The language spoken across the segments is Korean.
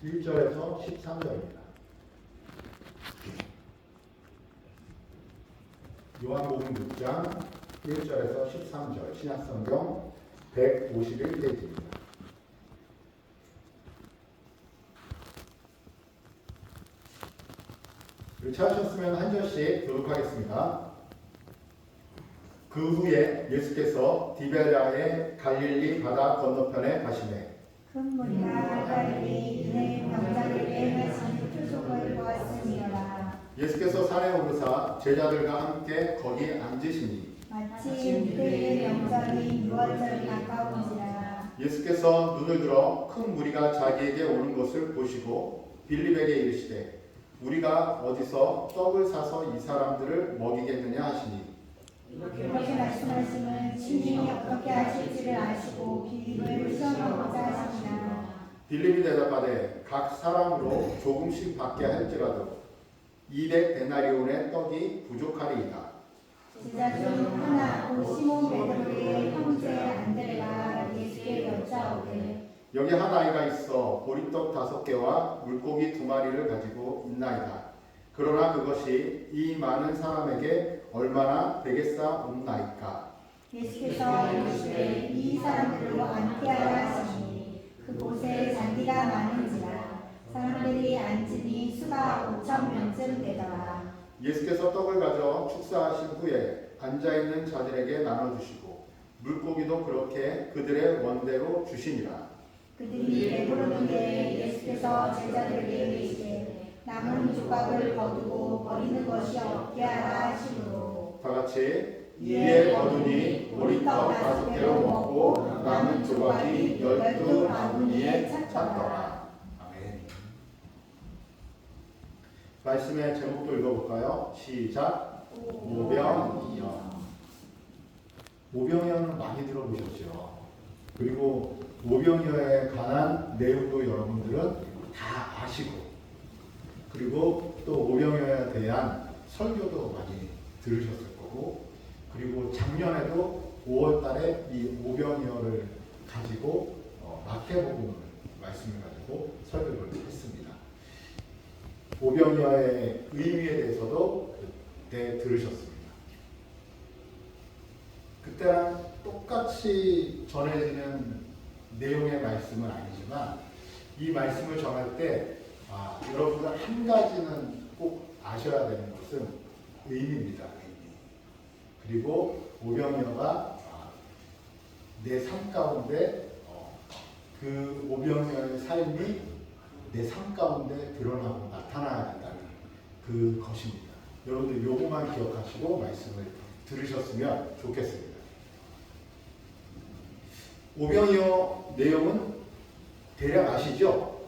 1절에서 13절입니다. 요한복음 6장 1절에서 13절 신약성경 151페이지입니다. 찾으셨으면 한 절씩 교독하겠습니다. 그 후에 예수께서 디베랴의 갈릴리 바다 건너편에 가시매 큰 무리가 갈릴리 이내 병자들에게 행하신 표적을 보았으니라. 예수께서 산에 오르사 제자들과 함께 거기 앉으시니 마침 그때의 명절인 유월절이 가까운지라. 예수께서 눈을 들어 큰 무리가 자기에게 오는 것을 보시고 빌립에게 이르시되 우리가 어디서 떡을 사서 이 사람들을 먹이겠느냐 하시니 이렇게 말씀하시면 친히 어떻게 하실지를 아시고 빌립을 시험하고자 하시니라. 빌립이 대답하되 각 사람으로 조금씩 받게 할지라도 200데나리온의 떡이 부족하리이다. 제자 중 하나 곧 시몬 베드로의 형제 안드레가 예수께 여짜오되 여기 한 아이가 있어 보리떡 5개와 물고기 2마리를 가지고 있나이다. 그러나 그것이 이 많은 사람에게 얼마나 되겠사옵나이까. 예수께서 이르시되 이 사람들로 앉게 하라 하시니 그곳에 잔디가 많은지라. 사람들이 앉으니 수가 5,000명쯤 되더라. 예수께서 떡을 가져 축사하신 후에 앉아있는 자들에게 나눠주시고 물고기도 그렇게 그들의 원대로 주시니라. 그들이 배부르는데 예수께서 제자들에게 이르시되 남은 조각을 거두고 버리는 것이 없게 하라 하시므로 다 같이 이에 거두니 보리떡 5개로 먹고 남은 조각이 12바구니에 찼더라. 아멘. 말씀의 제목도 읽어볼까요? 시작. 오병이어. 오병이어는 많이 들어보셨죠? 그리고 오병이어에 관한 내용도 여러분들은 다 아시고, 그리고 또 오병이어에 대한 설교도 많이 들으셨을 거고, 그리고 작년에도 5월 달에 이 오병이어를 가지고 마태복음 말씀을 가지고 설교를 했습니다. 오병이어의 의미에 대해서도 그때 들으셨습니다. 그때랑 똑같이 전해지는 내용의 말씀은 아니지만 이 말씀을 전할 때 여러분들 한 가지는 꼭 아셔야 되는 것은 의미입니다. 의미. 그리고 오병이어가 내 삶 가운데 그 오병이어의 삶이 내 삶 가운데 드러나고 나타나야 된다는 그것입니다. 여러분들 요거만 기억하시고 말씀을 들으셨으면 좋겠습니다. 오병이어 내용은 대략 아시죠?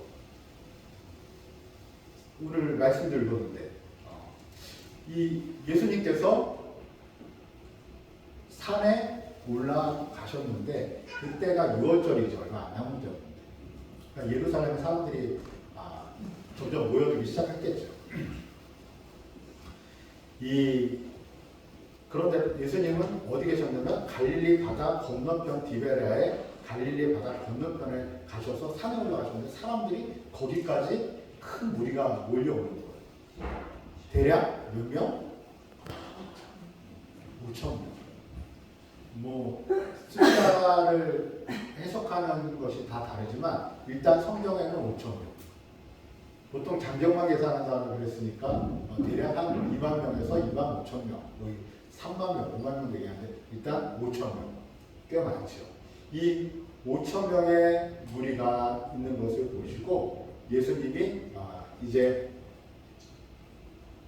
오늘 말씀들 읽었는데 이 예수님께서 산에 올라가셨는데 그때가 6월절이죠. 얼마 안 남은 때였는데 그러니까 예루살렘 사람들이 점점 모여들기 시작했겠죠. 그런데 예수님은 어디 계셨냐면 갈릴리 바다 건너편 디베랴의 갈릴리 바다 건너편에 가셔서 산에 올라가셨는데 사람들이 거기까지 큰 무리가 몰려오는 거예요. 대략 몇 명? 5,000명. 숫자를 해석하는 것이 다 다르지만 일단 성경에는 5,000명. 보통 장경만 계산한 사람을 그랬으니까 대략 한 2만 명에서 2만 5천 명, 3만 명, 5만 명 되게 하는데 일단 5천 명. 꽤 많죠. 이 5천 명의 무리가 있는 것을 보시고 예수님이 이제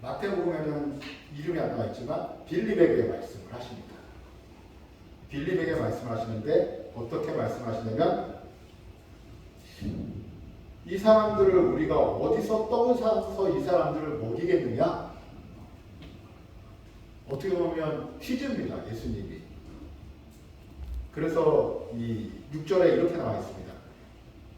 마태복음에는 이름이 안 나와 있지만 빌립에게 말씀을 하십니다. 빌립에게 말씀하시는데 어떻게 말씀하시냐면 이 사람들을 우리가 어디서 떡을 사서 이 사람들을 먹이겠느냐? 어떻게 보면 퀴즈입니다. 예수님이. 그래서 이 6절에 이렇게 나와 있습니다.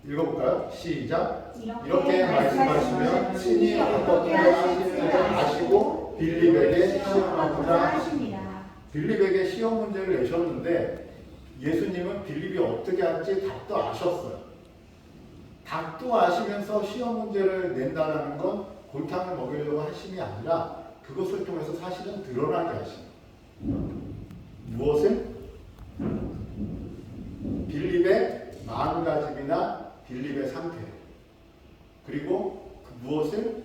읽어볼까요? 시작. 이렇게 말씀하시면 친히 어떻게 하실지를 아시고 빌립에게 시험하고자 하십니다. 빌립에게 시험 문제를 내셨는데 예수님은 빌립이 어떻게 할지 답도 아셨어요. 닭도 아시면서 시험 문제를 낸다는 건 골탕을 먹이려고 하심이 아니라 그것을 통해서 사실은 드러나게 하시는 무엇을? 빌립의 마음가짐이나 빌립의 상태 그리고 그 무엇을?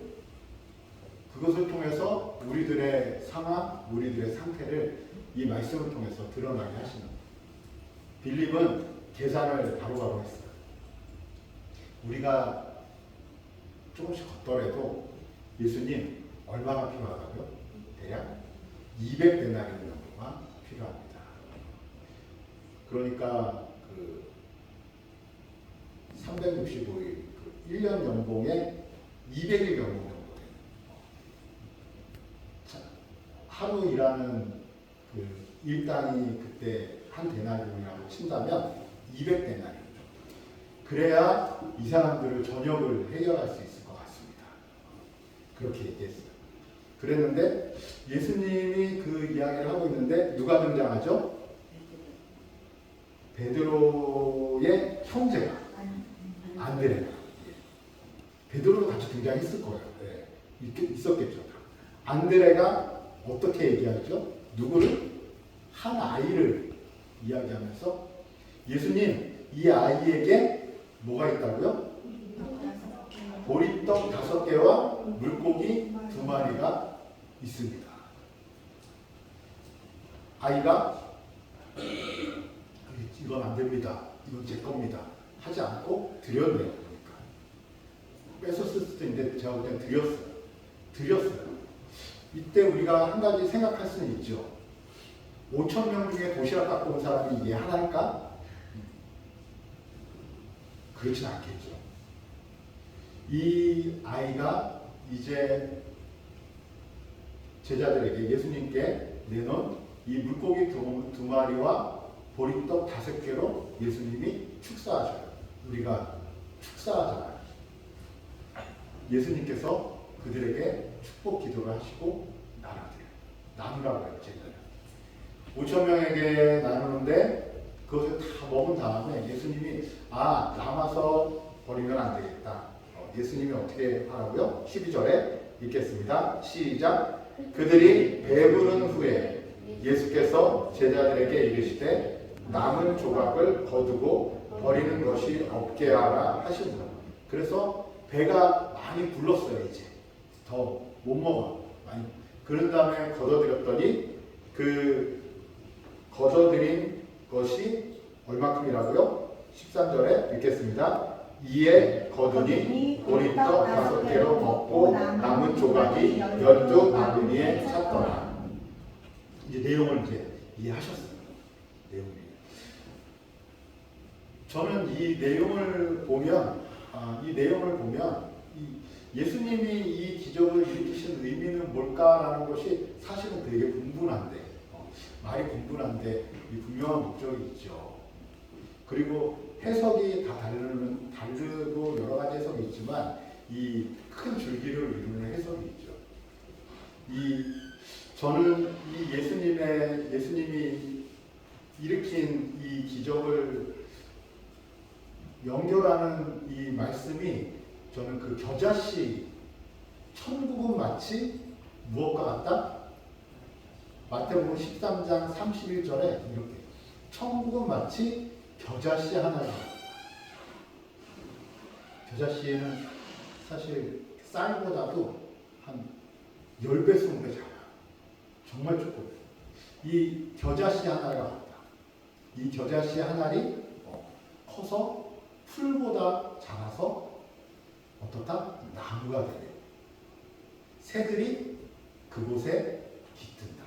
그것을 통해서 우리들의 상황, 우리들의 상태를 이 말씀을 통해서 드러나게 하시는 거예요. 빌립은 계산을 바로바로 했어요. 우리가 조금씩 걷더라도 예수님 얼마가 필요하다고요? 대략 200데나리온 정도가 필요합니다. 그러니까 그 365일 그 1년 연봉에 200일 연봉 정도 돼요. 하루 일하는 그 일당이 그때 한 데나리온이라고 친다면 200데나리온 정도. 그래야 이 사람들을 전역을 해결할 수 있을 것 같습니다. 그렇게 얘기했어요. 그랬는데 예수님이 그 이야기를 하고 있는데 누가 등장하죠? 베드로의 형제가 안드레가. 베드로도 같이 등장했을 거예요. 네. 있었겠죠. 안드레가 어떻게 얘기하죠? 누구를? 한 아이를 이야기하면서 예수님 이 아이에게 뭐가 있다고요? 보리떡 5개와 물고기 2마리가 있습니다. 아이가 이건 안 됩니다. 이건 제 겁니다. 하지 않고 드렸네요. 그러니까 뺏었을 수도 있는데 제가 볼 때는 드렸어요. 이때 우리가 한 가지 생각할 수는 있죠. 5,000명 중에 도시락 갖고 온 사람이 이게 하나일까? 그렇진 않겠죠. 이 아이가 이제 제자들에게 예수님께 내놓은 이 물고기 2마리와 보리떡 5개로 예수님이 축사하셔요. 우리가 축사하잖아요. 예수님께서 그들에게 축복 기도를 하시고 나누라고 해요. 제자들 5,000명에게 나누는데 그것을 다 먹은 다음에 예수님이 남아서 버리면 안 되겠다. 예수님이 어떻게 하라고요? 12절에 읽겠습니다. 시작. 그들이 배부른 후에 예수께서 제자들에게 이르시되 남은 조각을 거두고 버리는 것이 없게 하라 하시니라. 그래서 배가 많이 불렀어요. 이제 더 못 먹어. 많이. 그런 다음에 거둬들였더니 그 거둬들인 것이 얼마큼이라고요? 13절에 읽겠습니다. 이에 거두니 보리떡 5개로 먹고 남은 조각이 12바구니에 찼더라. 이제 내용을 이제 이해하셨어요. 저는 이 내용을 보면 예수님이 이 기적을 일으키신 의미는 뭘까라는 것이 사실은 되게 분분한데 말이 분분한데 이 분명한 목적이 있죠. 그리고 해석이 다 다르고 여러 가지 해석이 있지만 이 큰 줄기를 이루는 해석이 있죠. 저는 이 예수님이 일으킨 이 기적을 연결하는 이 말씀이 저는 그 겨자씨 천국은 마치 무엇과 같다? 마태복음 13장 31절에 이렇게 천국은 마치 겨자씨 하나가 같다. 겨자씨는 사실 쌀보다도 한 10배, 20배 작아요. 정말 조금. 이 겨자씨 하나가 같다. 이 겨자씨 하나리 커서 풀보다 작아서 어떻다? 나무가 되네. 새들이 그곳에 깃든다.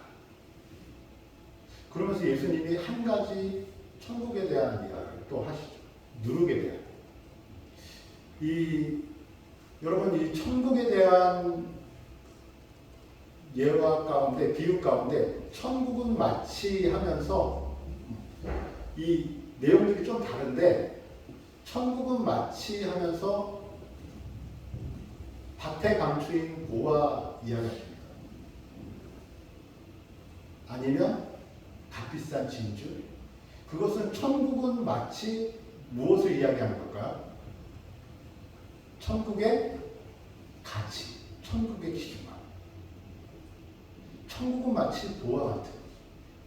그러면서 예수님이 한 가지 천국에 대한 이야기를 또 하시죠. 누룩에 대한. 여러분, 이 천국에 대한 예화 가운데, 비유 가운데 천국은 마치 하면서 이 내용들이 좀 다른데 천국은 마치 하면서 밭의 강추인 고와 이야기합니다. 아니면 값비싼 진주. 그것은 천국은 마치 무엇을 이야기하는 걸까요? 천국의 가치, 천국의 기준화. 천국은 마치 보화 같은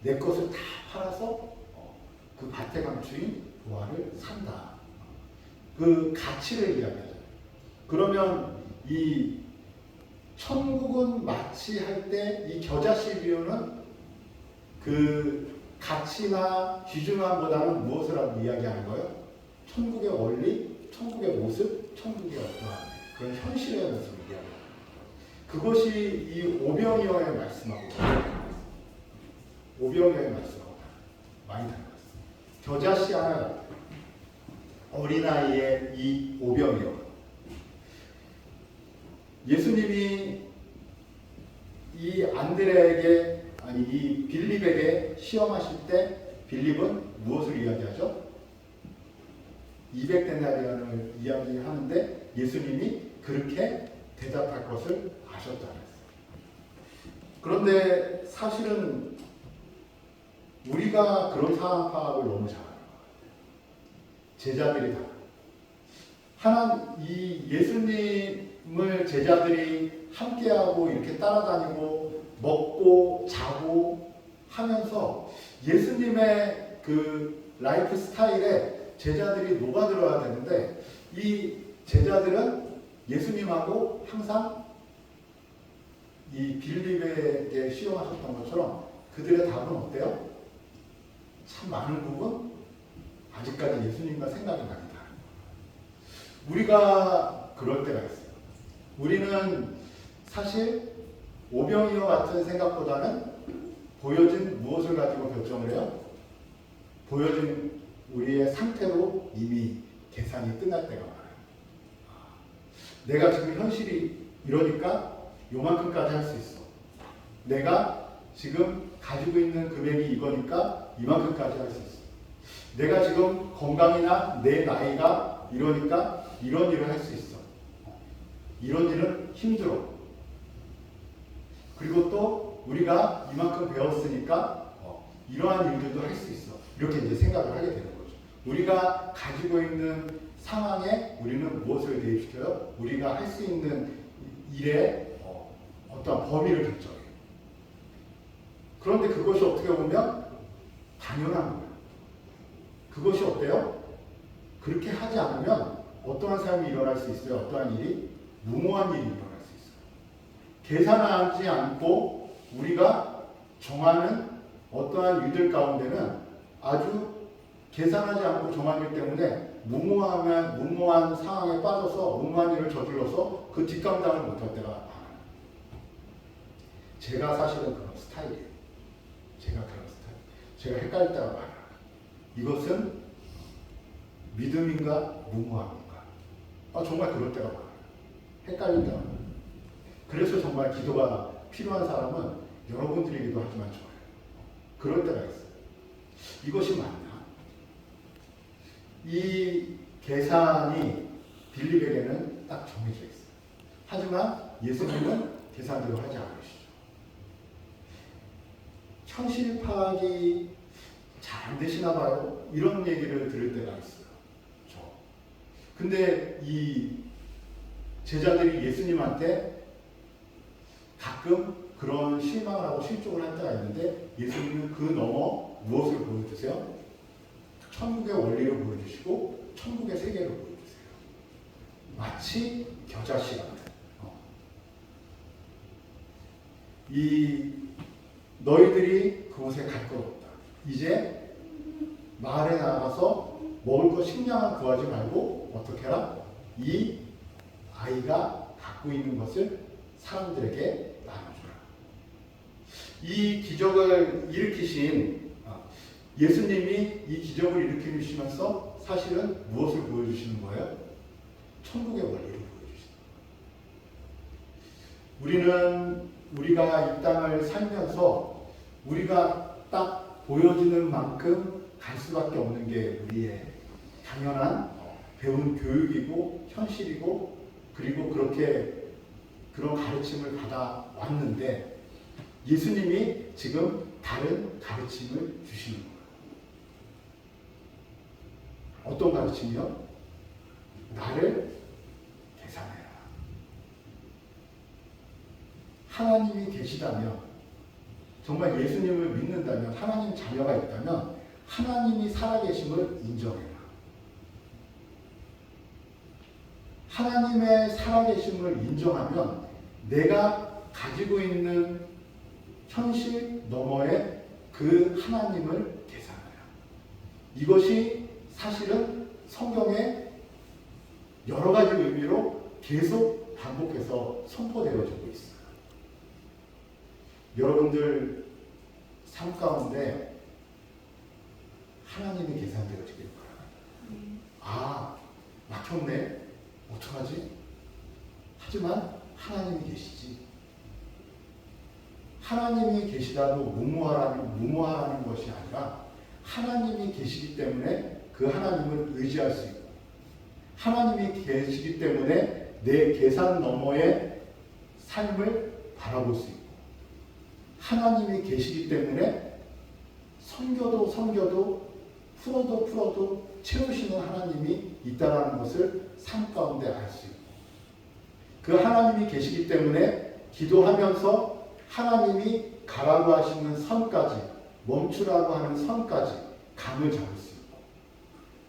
내 것을 다 팔아서 그 밭에 감추인 보화를 산다. 그 가치를 이야기하잖아요. 그러면 이 천국은 마치 할 때 이 겨자씨 비유는 그 가치나 귀중함보다는 무엇을 하고 이야기하는 거예요? 천국의 원리, 천국의 모습, 천국의 어떠한 그런 현실의 모습을 이야기합니다. 그것이 이 오병이어의 말씀하고 오병이어의 말씀하고 많이 다른 것 같습니다. 겨자씨 하나 어린아이의 이 오병이어 예수님이 이 안드레에게 아니 이 빌립에게 시험하실 때 빌립은 무엇을 이야기하죠? 200데나리온을 이야기하는데 예수님이 그렇게 대답할 것을 아셨다 그랬어요. 그런데 사실은 우리가 그런 상황 파악을 너무 잘해요. 제자들이 다 이 예수님을 제자들이 함께하고 이렇게 따라다니고 먹고 자고 하면서 예수님의 그 라이프 스타일에 제자들이 녹아들어야 되는데 이 제자들은 예수님하고 항상 이 빌립에게 시험하셨던 것처럼 그들의 답은 어때요? 참 많은 부분 아직까지 예수님과 생각이 나니다. 우리가 그럴 때가 있어요. 우리는 사실 오병이어 같은 생각보다는 보여진 무엇을 가지고 결정을 해요? 보여진 우리의 상태로 이미 계산이 끝날 때가 많아요. 내가 지금 현실이 이러니까 요만큼까지 할 수 있어. 내가 지금 가지고 있는 금액이 이거니까 이만큼까지 할 수 있어. 내가 지금 건강이나 내 나이가 이러니까 이런 일을 할 수 있어. 이런 일은 힘들어. 그리고 또 우리가 이만큼 배웠으니까 이러한 일들도 할 수 있어. 이렇게 이제 생각을 하게 되는 거죠. 우리가 가지고 있는 상황에 우리는 무엇을 대입시켜요? 우리가 할 수 있는 일의 어떤 범위를 결정해요. 그런데 그것이 어떻게 보면 당연한 거예요. 그것이 어때요? 그렇게 하지 않으면 어떠한 삶이 일어날 수 있어요? 어떠한 일이? 무모한 일이 일어날 수 있어요. 계산하지 않고 우리가 정하는 어떠한 일들 가운데는 아주 계산하지 않고 정하기 때문에 무모한 상황에 빠져서 무모한 일을 저질러서 그 뒷감당을 못할 때가 많아요. 제가 사실은 그런 스타일이에요. 제가 헷갈릴 때가 많아요. 이것은 믿음인가 무모함인가? 정말 그럴 때가 많아요. 헷갈릴 때가 많아요. 그래서 정말 기도가 필요한 사람은 여러분들이기도 하지만 저예요. 그럴 때가 있어요. 이것이 맞나? 이 계산이 빌립에게는 딱 정해져 있어요. 하지만 예수님은 계산대로 하지 않으시죠. 현실 파악이 잘 안 되시나 봐요. 이런 얘기를 들을 때가 있어요. 근데 이 제자들이 예수님한테 가끔 그런 실망을 하고 실족을 할 때가 있는데 예수님은 그 넘어 무엇을 보여주세요? 천국의 원리를 보여주시고 천국의 세계를 보여주세요. 마치 겨자씨 같은 이 너희들이 그곳에 갈 것 없다. 이제 마을에 나가서 먹을 것 식량을 구하지 말고 어떻게 해라? 이 아이가 갖고 있는 것을 사람들에게 나눠주라. 이 기적을 일으키신 예수님이 이 기적을 일으키시면서 사실은 무엇을 보여주시는 거예요? 천국의 원리를 보여주시는 거예요. 우리가 이 땅을 살면서 우리가 딱 보여지는 만큼 갈 수밖에 없는 게 우리의 당연한 배운 교육이고 현실이고 그리고 그렇게 그런 가르침을 받아왔는데 예수님이 지금 다른 가르침을 주시는 거예요. 어떤 가르침이요? 나를 하나님이 계시다면, 정말 예수님을 믿는다면, 하나님 자녀가 있다면 하나님이 살아계심을 인정해라. 하나님의 살아계심을 인정하면 내가 가지고 있는 현실 너머의 그 하나님을 계산하라. 이것이 사실은 성경의 여러 가지 의미로 계속 반복해서 선포되어지고 있어요. 여러분들 삶 가운데 하나님이 계산되어지길 바랍니다. 아, 막혔네. 어떡하지? 하지만 하나님이 계시지. 하나님이 계시다고 무모하라는 것이 아니라 하나님이 계시기 때문에 그 하나님을 의지할 수 있고, 하나님이 계시기 때문에 내 계산 너머의 삶을 바라볼 수 있고, 하나님이 계시기 때문에 섬겨도 풀어도 채우시는 하나님이 있다는 것을 삶 가운데 알 수 있고, 그 하나님이 계시기 때문에 기도하면서 하나님이 가라고 하시는 선까지, 멈추라고 하는 선까지 감을 잡을 수 있고,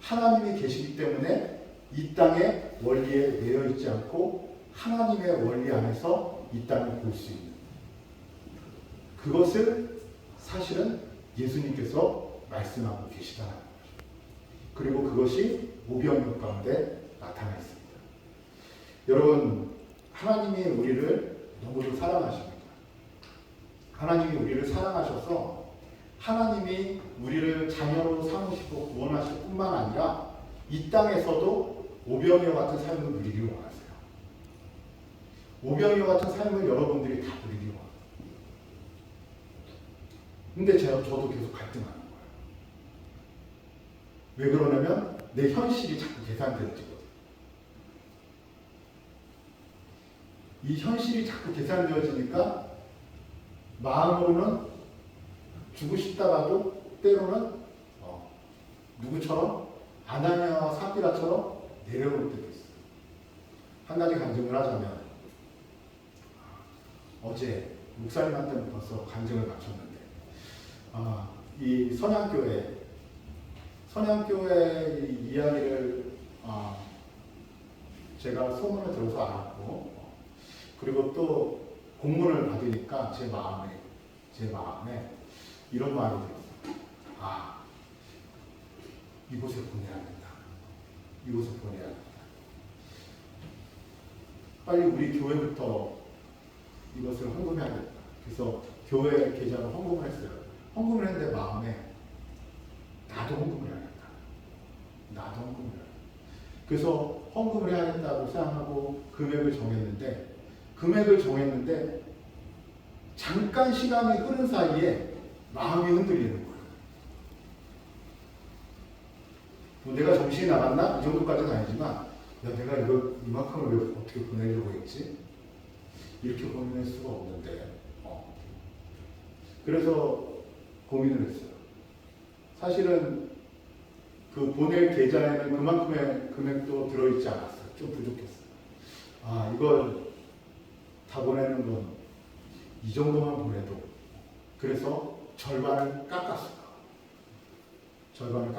하나님이 계시기 때문에 이 땅의 원리에 매여 있지 않고 하나님의 원리 안에서 이 땅을 볼 수 있는, 그것을 사실은 예수님께서 말씀하고 계시다는 거죠. 그리고 그것이 오병이어 가운데 나타나 있습니다. 여러분, 하나님이 우리를 너무도 사랑하십니다. 하나님이 우리를 사랑하셔서 하나님이 우리를 자녀로 삼으시고 구원하실 뿐만 아니라 이 땅에서도 오병이어 같은 삶을 누리기를 원하세요. 오병이어 같은 삶을 여러분들이 다 누리기를 원합니다. 근데 저도 계속 갈등하는 거예요. 왜 그러냐면 내 현실이 자꾸 계산되어지거든요. 이 현실이 자꾸 계산되어지니까 마음으로는 주고 싶다가도 때로는 누구처럼 아나니아와 삽비라처럼 내려올 때도 있어요. 한 가지 간증을 하자면, 어제 목사님한테는 벌써 간증을 마쳤는데, 이 선양교회 이야기를 제가 소문을 들어서 알았고, 그리고 또 공문을 받으니까 제 마음에 이런 마음이 들었어요. 이곳에 보내야겠다. 이곳에 보내야겠다. 빨리 우리 교회부터 이것을 헌금해야겠다. 그래서 교회 계좌로 헌금을 했어요. 헌금을 했는데 마음에 나도 헌금을 해야겠다. 나도 헌금을 해야겠다. 그래서 헌금을 해야겠다고 생각하고 금액을 정했는데 잠깐 시간이 흐른 사이에 마음이 흔들리는 거예요. 뭐 내가 정신이 나갔나? 이 정도까지는 아니지만, 내가 이만큼을 왜 어떻게 보내려고 했지? 이렇게 고민할 수가 없는데, 그래서 고민을 했어요. 사실은 그 보낼 계좌에는 그만큼의 금액도 들어있지 않았어요. 좀 부족했어요. 이걸 다 보내는 건 이 정도만 보내도, 그래서 절반을 깎았어요. 절반을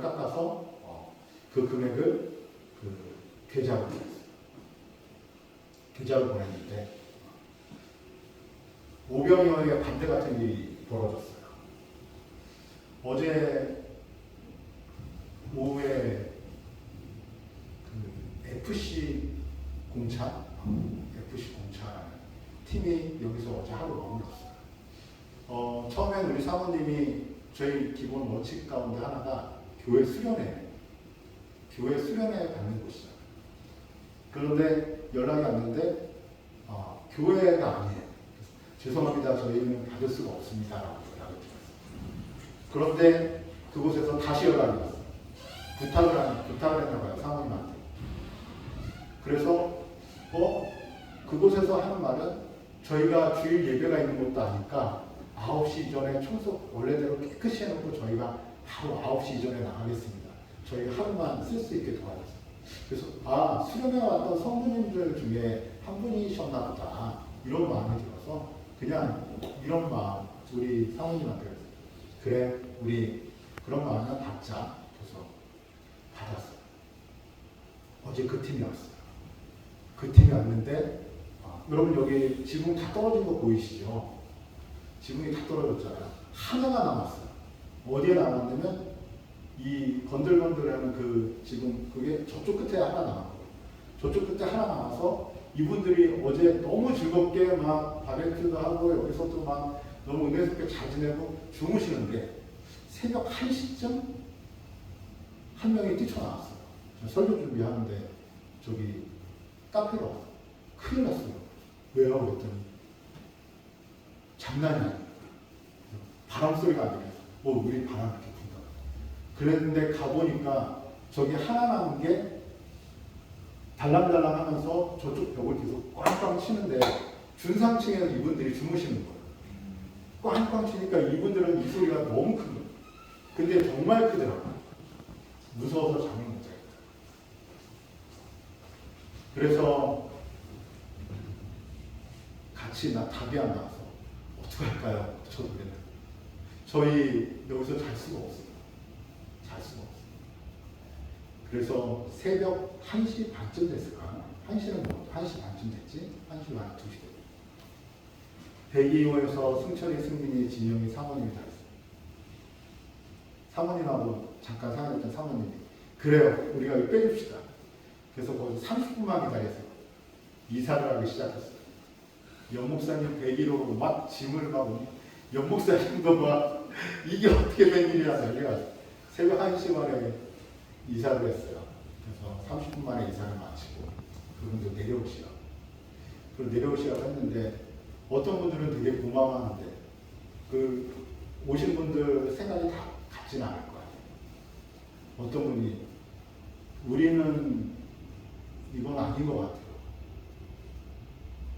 깎아서 그 금액을 계좌로 보냈어요. 계좌로 보냈는데 오병이어의 반대 같은 일이 벌어졌어요. 어제 오후에 FC 공차 팀이 여기서 어제 하루 머물렀어요. 처음엔 우리 사모님이 저희 기본 원칙 가운데 하나가 교회 수련회 받는 곳이죠. 그런데 연락이 왔는데 교회가 아니에요. 죄송합니다. 저희는 받을 수가 없습니다. 라고 연락을 드렸어요. 그런데 그곳에서 다시 연락이 왔어요. 부탁을 했나 봐요. 사모님한테. 그래서 그곳에서 하는 말은 저희가 주일 예배가 있는 것도 아니까 9시 이전에 청소 원래대로 깨끗이 해놓고 저희가 바로 9시 이전에 나가겠습니다. 저희 하루만 쓸 수 있게 도와주세요. 그래서 수련회 왔던 성도님들 중에 한 분이셨나 보다. 이런 마음이 들어서 그냥 이런 마음 우리 사모님한테 그래 우리 그런 마음을 받자 그래서 받았어요. 어제 그 팀이 왔어요. 그 팀이 왔는데 여러분 여기 지붕 다 떨어진 거 보이시죠? 지붕이 다 떨어졌잖아요. 하나가 남았어요. 어디에 남았냐면 이 건들건들하는 그 지금 그게 저쪽 끝에 하나 남았거든요. 저쪽 끝에 하나 남아서 이분들이 어제 너무 즐겁게 막 바베큐도 하고 여기서 또 막 너무 은혜스럽게 잘 지내고 주무시는데 새벽 1시쯤 한 명이 뛰쳐나왔어요. 설교 준비하는데 저기 카페로 왔어요. 큰일 났어요. 왜요? 그랬더니 장난이 아니에요. 바람 소리가 안 들려요. 우리 바람 이렇게 분다. 그랬는데 가보니까 저기 하나 남은 게 달랑달랑 하면서 저쪽 벽을 계속 꽝꽝 치는데 중상층에서 이분들이 주무시는 거예요. 꽝꽝 치니까 이분들은 이 소리가 너무 큰 거예요. 근데 정말 크더라고요. 무서워서 잠을 못 자겠다. 그래서 같이 답이 안 나와서 어떻게 할까요? 저도 그랬는데 저희 여기서 잘 수가 없어요. 잘 수가 없어요. 그래서 새벽 1시 반쯤 됐을까? 1시는 뭐 1시 반쯤 됐지? 1시 반, 2시 됐지. 대기호에서 승철이, 승민이, 진영이, 사모님이 다 있어요. 사모님하고 잠깐 사귀었던 사모님이 그래요. 우리가 이거 빼줍시다. 그래서 거기서 30분만 기다렸어요. 이사를 하기 시작했어요. 연목사님 101호로 막 짐을 막 연목사님도 막 이게 어떻게 된 일이라 난리가 새벽 1시 만에 이사를 했어요. 그래서 30분 만에 이사를 마치고 그분도 내려오시라고. 그리고 내려오시라고 했는데 어떤 분들은 되게 고마워하는데 그 오신 분들 생각이 다 같지는 않을 거 아니에요. 어떤 분이 우리는 이건 아닌 것 같아요.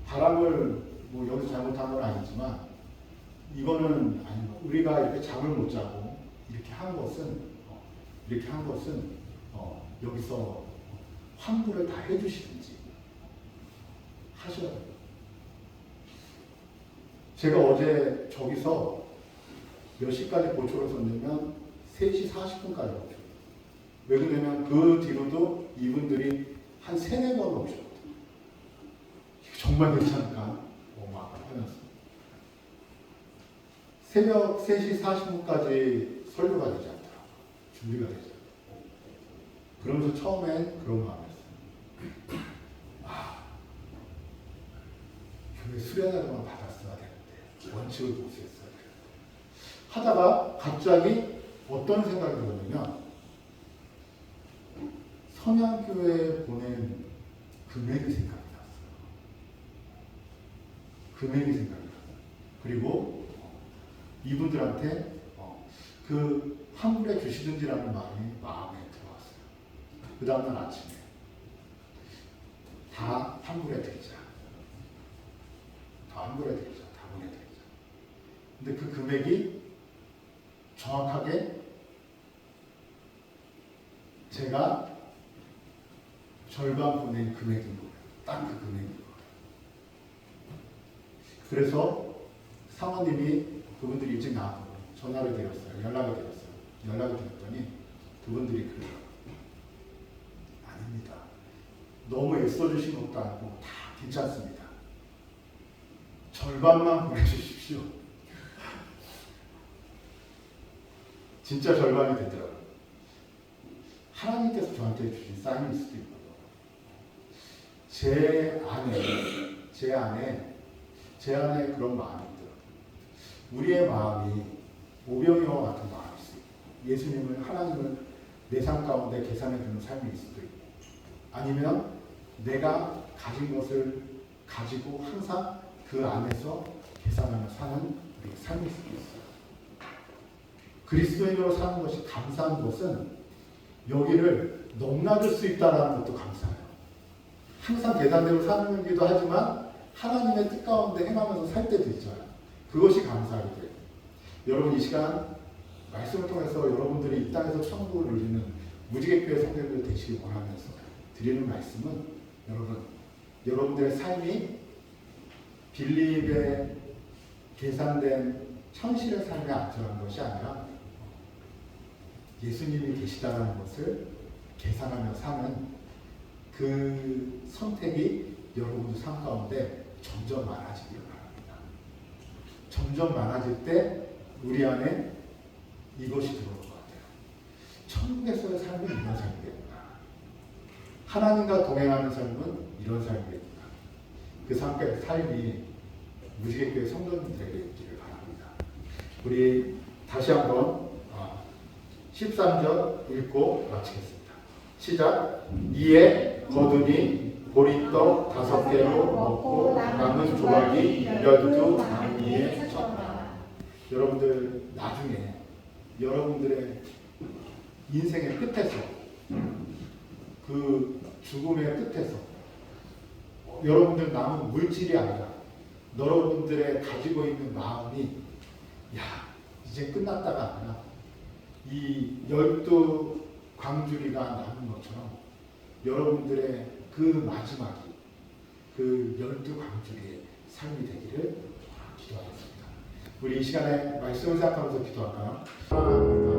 바람을 뭐 여기서 잘못한 건 아니지만 이거는 아닌 것. 우리가 이렇게 잠을 못 자고 이렇게 한 것은 여기서 환불을 다 해주시든지 하셔야 돼요. 제가 어제 저기서 몇 시까지 보초를 섰냐면 3시 40분까지 보초. 왜 그러냐면 그 뒤로도 이분들이 한 3-4번 오셨거든요. 정말 괜찮을까? 막 하면서. 새벽 3시 40분까지 설교가 되지 않더라고요. 준비가 되지 않더라고요. 그러면서 처음엔 그런 마음이었어요. 교회 수련회만 받았어야 되는데 원칙을 모수했어야 되는데 하다가 갑자기 어떤 생각이 들었냐면 성향교회에 보낸 금액이 생각이 났어요. 금액이 생각이 났어요. 그리고 이분들한테 그 환불해 주시든지라는 마음이 마음에 들어왔어요. 그 다음날 아침에 다 환불해 드리자. 다 환불해 드리자. 다 보내드리자. 근데 그 금액이 정확하게 제가 절반 보낸 금액인 거예요. 딱 그 금액인 거예요. 그래서 사모님이 그분들이 일찍 나와서 전화를 드렸어요. 연락을 드렸더니 그분들이 그래요. 아닙니다. 너무 애써주신 것도 아니고 다 괜찮습니다. 절반만 보내주십시오. 진짜 절반이 되더라고요. 하나님께서 저한테 주신 사인일 수도 있고요. 제 안에 그런 마음이 있더라고요. 우리의 마음이 오병이와 같은 마음일 수 있고 예수님을 하나님을 내 삶 가운데 계산해 주는 삶일 수도 있고 아니면 내가 가진 것을 가지고 항상 그 안에서 계산하며 사는 우리의 삶일 수도 있어요. 그리스도인으로 사는 것이 감사한 것은 여기를 넘나들 수 있다는 것도 감사해요. 항상 계산대로 사는기도 하지만 하나님의 뜻 가운데 행하면서 살 때도 있잖아요. 그것이 감사하게 돼요. 여러분 이 시간 말씀을 통해서 여러분들이 이 땅에서 천국을 누리는 무지개교회 성도들 되시길 원하면서 드리는 말씀은 여러분들의 삶이 빌립의 계산된 현실의 삶에 안전한 것이 아니라 예수님이 계시다는 것을 계산하며 사는 그 선택이 여러분들 삶 가운데 점점 많아지길 바랍니다. 점점 많아질 때 우리 안에 이것이 들어올 것 같아요. 천국에서의 삶은 이런 삶이겠구나. 하나님과 동행하는 삶은 이런 삶이겠구나. 그 삶이 무지개교회 성도님들에게 있기를 바랍니다. 우리 다시 한번 13절 읽고 마치겠습니다. 시작. 이에 거두니 보리떡 5개로 먹고 남은 조각이 12방울에 쳤다. 여러분들 나중에 여러분들의 인생의 끝에서 그 죽음의 끝에서 여러분들 남은 물질이 아니라 여러분들의 가지고 있는 마음이 야 이제 끝났다가 아니라 이 12광주리가 남은 것처럼 여러분들의 그 마지막이 그 12광주리의 삶이 되기를 기도하겠습니다. 우리 이 시간에 말씀을 생각하면서 기도할까요?